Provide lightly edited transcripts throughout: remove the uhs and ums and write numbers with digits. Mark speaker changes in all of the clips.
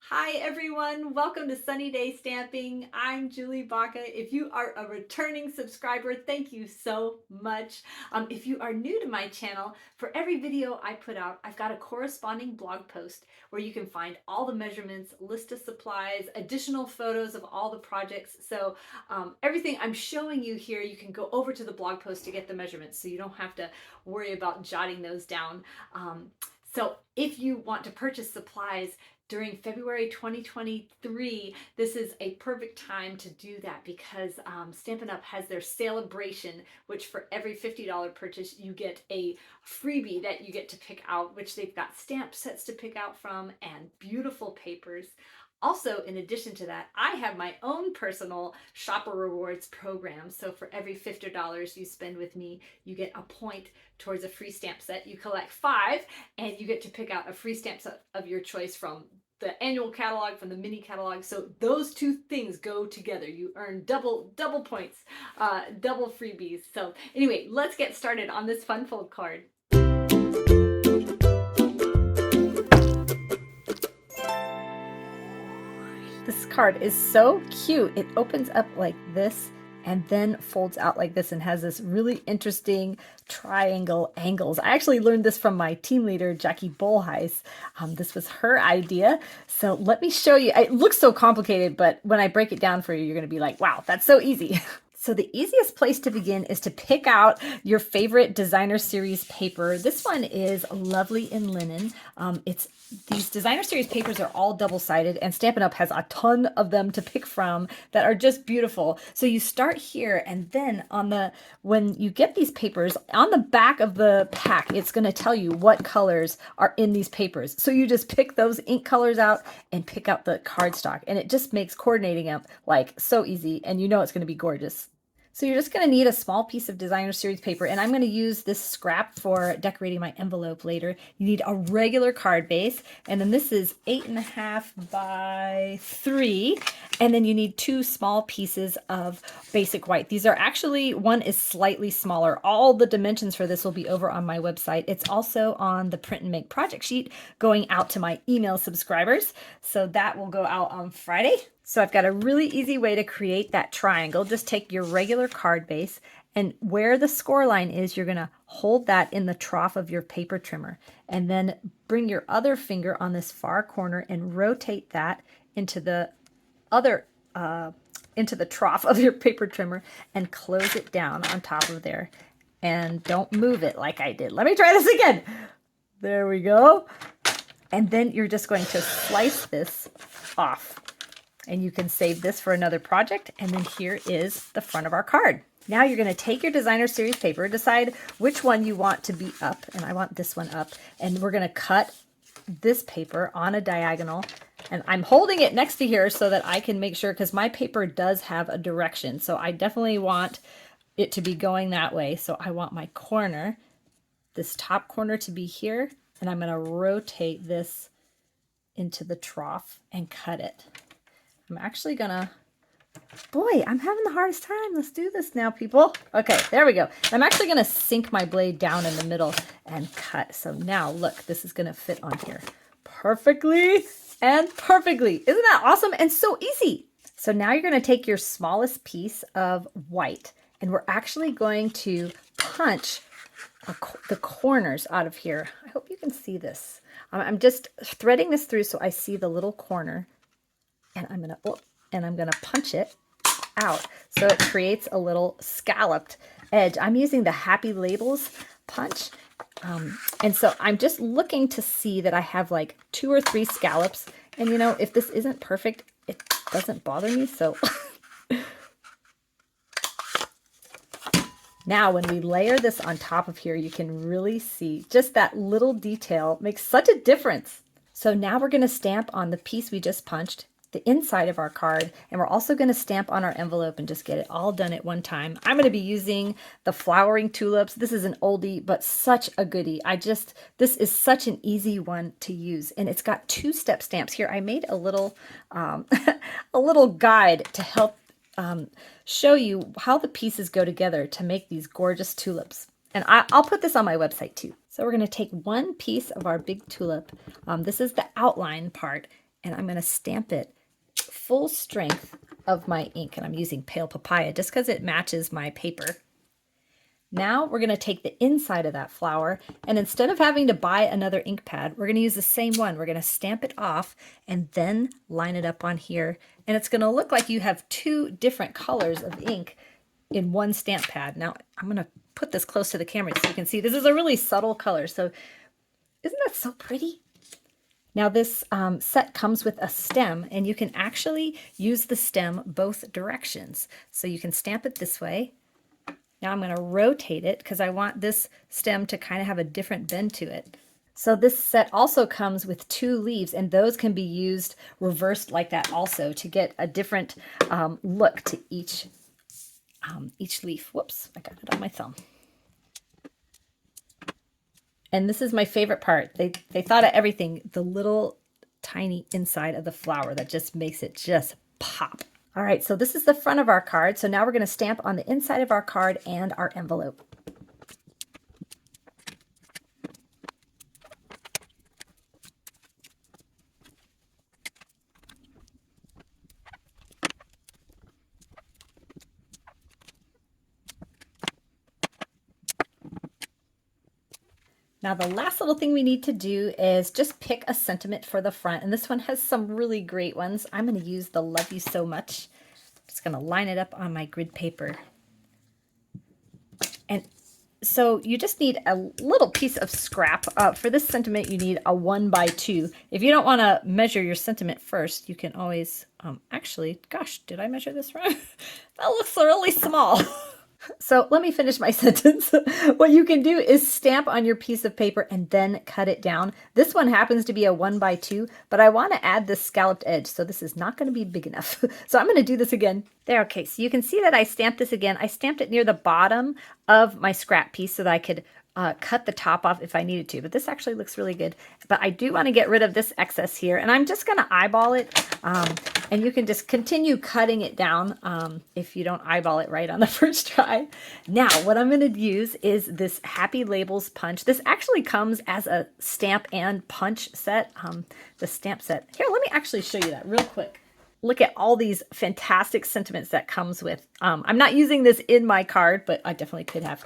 Speaker 1: Hi everyone, welcome to Sunny Day Stamping. I'm Julie Baca. If you are a returning subscriber, thank you so much. If you are new to my channel, for every video I put out, I've got a corresponding blog post where you can find all the measurements, list of supplies, additional photos of all the projects. So everything I'm showing you here, you can go over to the blog post to get the measurements so you don't have to worry about jotting those down. So if you want to purchase supplies, during February 2023, this is a perfect time to do that because Stampin' Up! Has their celebration, which for every $50 purchase, you get a freebie that you get to pick out, which they've got stamp sets to pick out from and beautiful papers. Also, in addition to that, I have my own personal shopper rewards program. So for every $50 you spend with me, you get a point towards a free stamp set. You collect 5 and you get to pick out a free stamp set of your choice from the annual catalog, from the mini catalog. So those two things go together. You earn double points, double freebies. So anyway, let's get started on this fun fold card. This card is so cute. It opens up like this and then folds out like this and has this really interesting triangle angles. I actually learned this from my team leader, Jackie Bolheis. This was her idea. So let me show you. It looks so complicated, but when I break it down for you, you're going to be like, wow, that's so easy. So the easiest place to begin is to pick out your favorite designer series paper. This one is Lovely in Linen. These designer series papers are all double-sided, and Stampin' Up! Has a ton of them to pick from that are just beautiful. So you start here, and then when you get these papers, on the back of the pack, it's going to tell you what colors are in these papers. So you just pick those ink colors out and pick out the cardstock, and it just makes coordinating them like so easy, and you know it's going to be gorgeous. So you're just going to need a small piece of designer series paper, and I'm going to use this scrap for decorating my envelope later. You need a regular card base, and then this is 8.5 by 3, and then you need 2 small pieces of basic white. These are actually, one is slightly smaller. All the dimensions for this will be over on my website. It's also on the print and make project sheet going out to my email subscribers. So that will go out on Friday. So I've got a really easy way to create that triangle. Just take your regular card base, and where the score line is, you're going to hold that in the trough of your paper trimmer, and then bring your other finger on this far corner and rotate that into the trough of your paper trimmer and close it down on top of there. And don't move it like I did. Let me try this again. There we go. And then you're just going to slice this off. And you can save this for another project. And then here is the front of our card. Now you're going to take your designer series paper, decide which one you want to be up. And I want this one up. And we're going to cut this paper on a diagonal. And I'm holding it next to here so that I can make sure, because my paper does have a direction. So I definitely want it to be going that way. So I want my corner, this top corner, to be here. And I'm going to rotate this into the trough and cut it. I'm actually gonna, boy, I'm having the hardest time. Let's do this now, people. Okay, there we go. I'm actually gonna sink my blade down in the middle and cut. So now look, this is gonna fit on here perfectly and perfectly. Isn't that awesome? And so easy. So now you're gonna take your smallest piece of white, and we're actually going to punch the corners out of here. I hope you can see this. I'm just threading this through so I see the little corner. And I'm gonna punch it out so it creates a little scalloped edge. I'm using the Happy Labels punch, and so I'm just looking to see that I have like 2 or 3 scallops. And you know, if this isn't perfect, it doesn't bother me. So now when we layer this on top of here, you can really see just that little detail makes such a difference. So now we're gonna stamp on the piece we just punched, the inside of our card, and we're also going to stamp on our envelope and just get it all done at one time. I'm going to be using the flowering tulips. This is an oldie, but such a goodie. This is such an easy one to use, and it's got 2-step stamps here. I made a little a little guide to help show you how the pieces go together to make these gorgeous tulips. And I'll put this on my website too. So we're going to take one piece of our big tulip. This is the outline part. and I'm going to stamp it full strength of my ink. And I'm using Pale Papaya just because it matches my paper. Now we're going to take the inside of that flower, and instead of having to buy another ink pad, we're going to use the same one. We're going to stamp it off and then line it up on here. And it's going to look like you have two different colors of ink in one stamp pad. Now I'm going to put this close to the camera so you can see this is a really subtle color. So isn't that so pretty? Now this set comes with a stem, and you can actually use the stem both directions. So you can stamp it this way. Now I'm going to rotate it because I want this stem to kind of have a different bend to it. So this set also comes with two leaves, and those can be used reversed like that also to get a different look to each leaf. Whoops, I got it on my thumb. And this is my favorite part. They thought of everything. The little tiny inside of the flower that just makes it just pop. All right, so this is the front of our card. So now we're going to stamp on the inside of our card and our envelope. Now the last little thing we need to do is just pick a sentiment for the front. And this one has some really great ones. I'm going to use the Love You So Much. I'm just going to line it up on my grid paper. And so you just need a little piece of scrap. For this sentiment, you need a 1x2. If you don't want to measure your sentiment first, you can always, actually, gosh, did I measure this wrong? That looks really small. So let me finish my sentence. What you can do is stamp on your piece of paper and then cut it down. This one happens to be a 1x2, but I want to add this scalloped edge, so this is not going to be big enough. So I'm going to do this again. There, okay, so you can see that I stamped this again. I stamped it near the bottom of my scrap piece so that I could cut the top off if I needed to, but this actually looks really good. But I do want to get rid of this excess here, and I'm just going to eyeball it, and you can just continue cutting it down if you don't eyeball it right on the first try. Now, what I'm going to use is this Happy Labels punch. This actually comes as a stamp and punch set, the stamp set. Here, let me actually show you that real quick. Look at all these fantastic sentiments that comes with. I'm not using this in my card, but I definitely could have.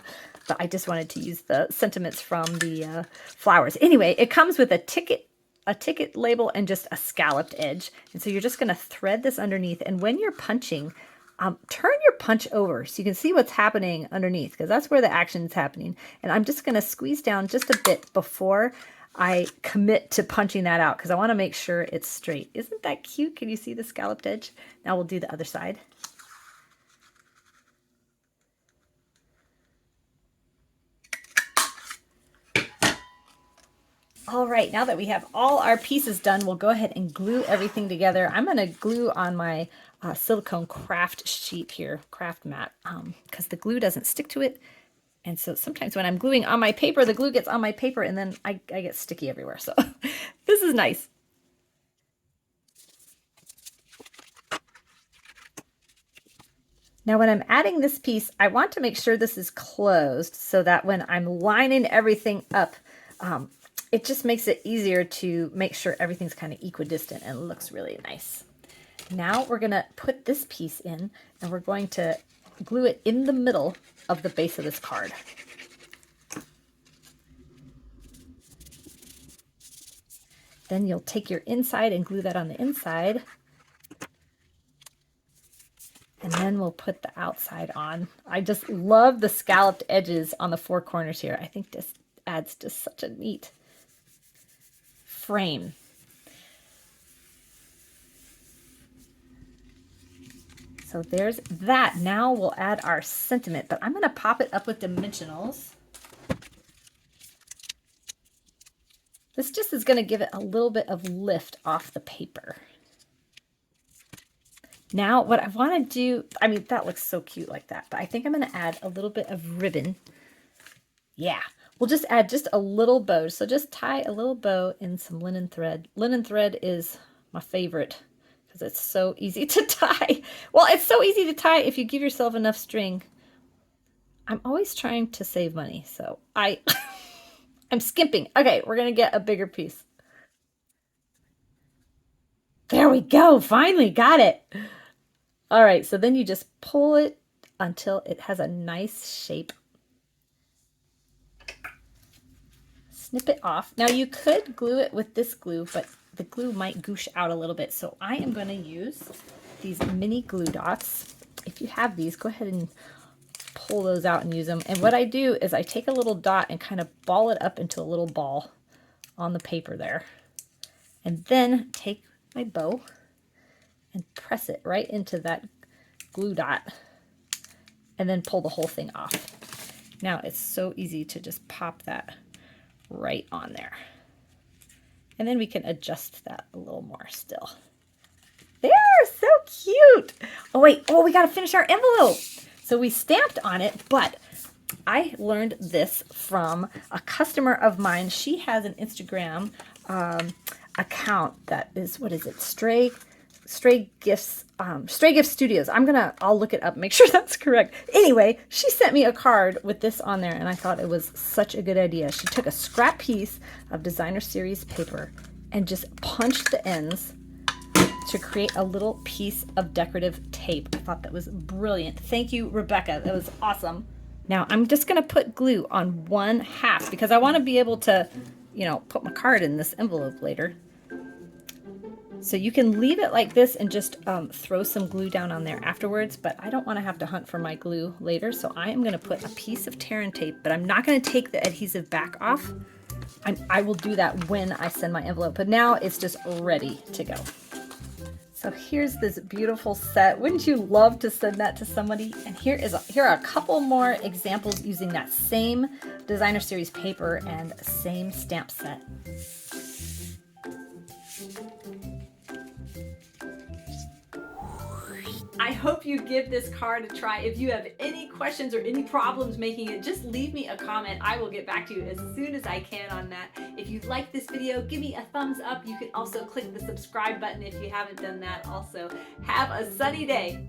Speaker 1: But I just wanted to use the sentiments from the flowers. Anyway, it comes with a ticket label and just a scalloped edge. And so you're just going to thread this underneath. And when you're punching, turn your punch over so you can see what's happening underneath, because that's where the action is happening. And I'm just going to squeeze down just a bit before I commit to punching that out, because I want to make sure it's straight. Isn't that cute? Can you see the scalloped edge? Now we'll do the other side. All right, now that we have all our pieces done, we'll go ahead and glue everything together. I'm going to glue on my silicone craft sheet here, craft mat, because the glue doesn't stick to it. And so sometimes when I'm gluing on my paper, the glue gets on my paper and then I get sticky everywhere. So this is nice. Now when I'm adding this piece, I want to make sure this is closed so that when I'm lining everything up, it just makes it easier to make sure everything's kind of equidistant and looks really nice. Now we're going to put this piece in, and we're going to glue it in the middle of the base of this card. Then you'll take your inside and glue that on the inside. And then we'll put the outside on. I just love the scalloped edges on the four corners here. I think this adds just such a neat frame. So there's that. Now we'll add our sentiment, but I'm going to pop it up with dimensionals. This just is going to give it a little bit of lift off the paper. Now what I want to do, I mean, that looks so cute like that, but I think I'm going to add a little bit of ribbon. Yeah, we'll just add just a little bow. So just tie a little bow in some linen thread. Linen thread is my favorite because it's so easy to tie. Well, it's so easy to tie if you give yourself enough string. I'm always trying to save money, so I'm skimping. Okay, we're going to get a bigger piece. There we go. Finally got it. All right, so then you just pull it until it has a nice shape. Snip it off. Now you could glue it with this glue, but the glue might goosh out a little bit. So I am going to use these mini glue dots. If you have these, go ahead and pull those out and use them. And what I do is I take a little dot and kind of ball it up into a little ball on the paper there. And then take my bow and press it right into that glue dot and then pull the whole thing off. Now it's so easy to just pop that right on there. And then we can adjust that a little more still. There, so cute. Oh wait, oh, we got to finish our envelope. So we stamped on it, but I learned this from a customer of mine. She has an Instagram account that is, what is it? Stray Gifts Studios. I'll look it up, make sure that's correct. Anyway, she sent me a card with this on there, and I thought it was such a good idea. She took a scrap piece of designer series paper and just punched the ends to create a little piece of decorative tape. I thought that was brilliant. Thank you, Rebecca. That was awesome. Now I'm just going to put glue on one half because I want to be able to, put my card in this envelope later. So you can leave it like this and just throw some glue down on there afterwards, but I don't want to have to hunt for my glue later. So I am going to put a piece of tear and tape, but I'm not going to take the adhesive back off. I will do that when I send my envelope, but now it's just ready to go. So here's this beautiful set. Wouldn't you love to send that to somebody? And here are a couple more examples using that same designer series paper and same stamp set. I hope you give this card a try. If you have any questions or any problems making it, just leave me a comment. I will get back to you as soon as I can on that. If you like this video, give me a thumbs up. You can also click the subscribe button if you haven't done that also. Have a sunny day.